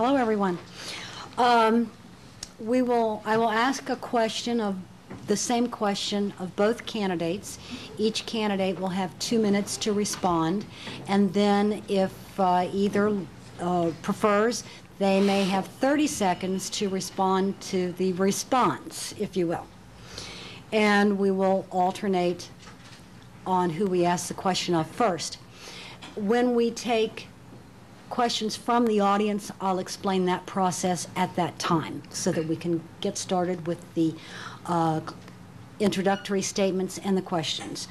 Hello, everyone. I will ask a question of the same question of both candidates. Each candidate will have 2 minutes to respond, and then if either prefers, they may have 30 seconds to respond to the response, if you will. And we will alternate on who we ask the question of first. When we take questions from the audience, I'll explain that process at that time so that we can get started with the introductory statements and the questions.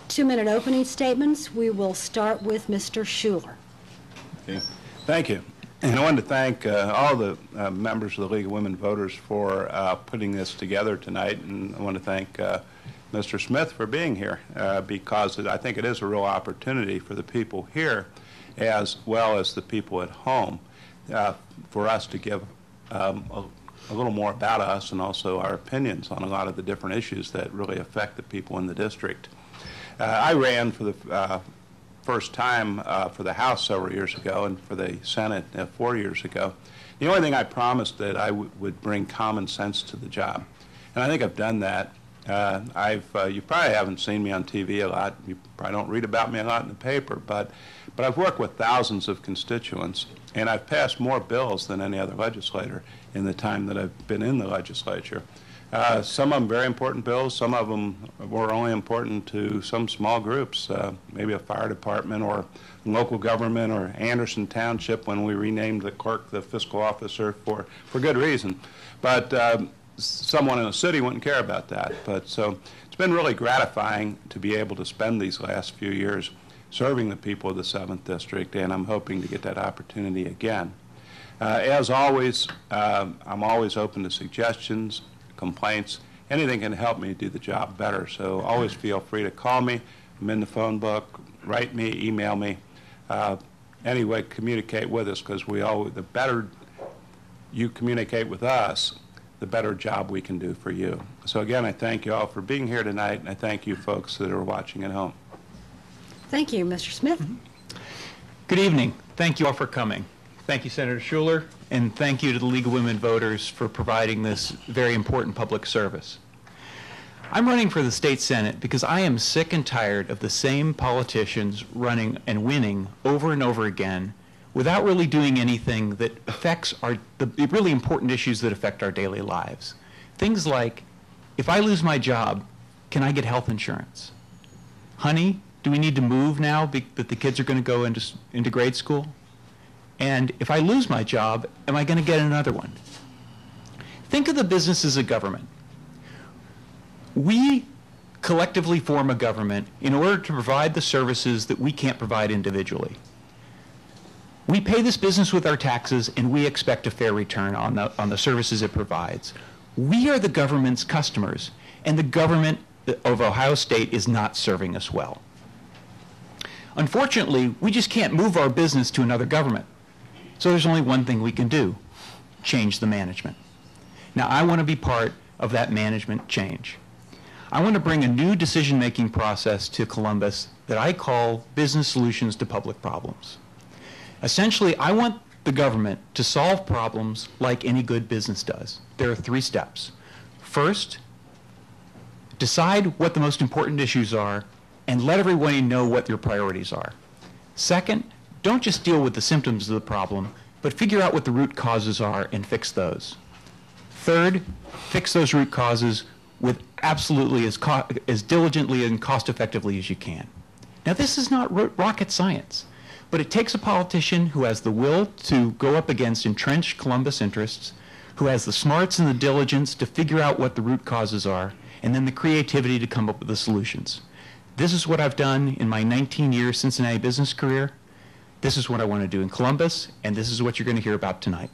2-minute opening statements. We will start with Mr. Schuler. Okay. Thank you. And I wanted to thank all the members of the League of Women Voters for putting this together tonight, and I want to thank Mr. Smith for being here because I think it is a real opportunity for the people here as well as the people at home for us to give a little more about us and also our opinions on a lot of the different issues that really affect the people in the district. I ran for the first time for the House several years ago and for the Senate 4 years ago. The only thing I promised that I would bring common sense to the job, and I think I've done that. You probably haven't seen me on TV a lot. You probably don't read about me a lot in the paper, but I've worked with thousands of constituents, and I've passed more bills than any other legislator in the time that I've been in the legislature. Some of them very important bills. Some of them were only important to some small groups, maybe a fire department or local government or Anderson Township when we renamed the clerk the fiscal officer for good reason. But someone in a city wouldn't care about that. But so it's been really gratifying to be able to spend these last few years serving the people of the 7th District, and I'm hoping to get that opportunity again. As always, I'm always open to suggestions, complaints, anything can help me do the job better. So always feel free to call me. I'm in the phone book. Write me, email me. Anyway, communicate with us, because the better you communicate with us, the better job we can do for you. So again, I thank you all for being here tonight, and I thank you folks that are watching at home. Thank you, Mr. Smith. Good evening. Thank you all for coming. Thank you, Senator Schuler, and thank you to the League of Women Voters for providing this very important public service. I'm running for the state Senate because I am sick and tired of the same politicians running and winning over and over again without really doing anything that affects the really important issues that affect our daily lives. Things like, if I lose my job, can I get health insurance? Honey, do we need to move now that the kids are going to go into grade school? And if I lose my job, am I going to get another one? Think of the business as a government. We collectively form a government in order to provide the services that we can't provide individually. We pay this business with our taxes, and we expect a fair return on the services it provides. We are the government's customers, and the government of Ohio State is not serving us well. Unfortunately, we just can't move our business to another government. So there's only one thing we can do: change the management. Now, I want to be part of that management change. I want to bring a new decision-making process to Columbus that I call business solutions to public problems. Essentially, I want the government to solve problems like any good business does. There are 3 steps. First, decide what the most important issues are and let everybody know what your priorities are. Second, don't just deal with the symptoms of the problem, but figure out what the root causes are and fix those. Third, fix those root causes with absolutely as diligently and cost effectively as you can. Now, this is not rocket science, but it takes a politician who has the will to go up against entrenched Columbus interests, who has the smarts and the diligence to figure out what the root causes are, and then the creativity to come up with the solutions. This is what I've done in my 19-year Cincinnati business career. This is what I want to do in Columbus, and this is what you're going to hear about tonight.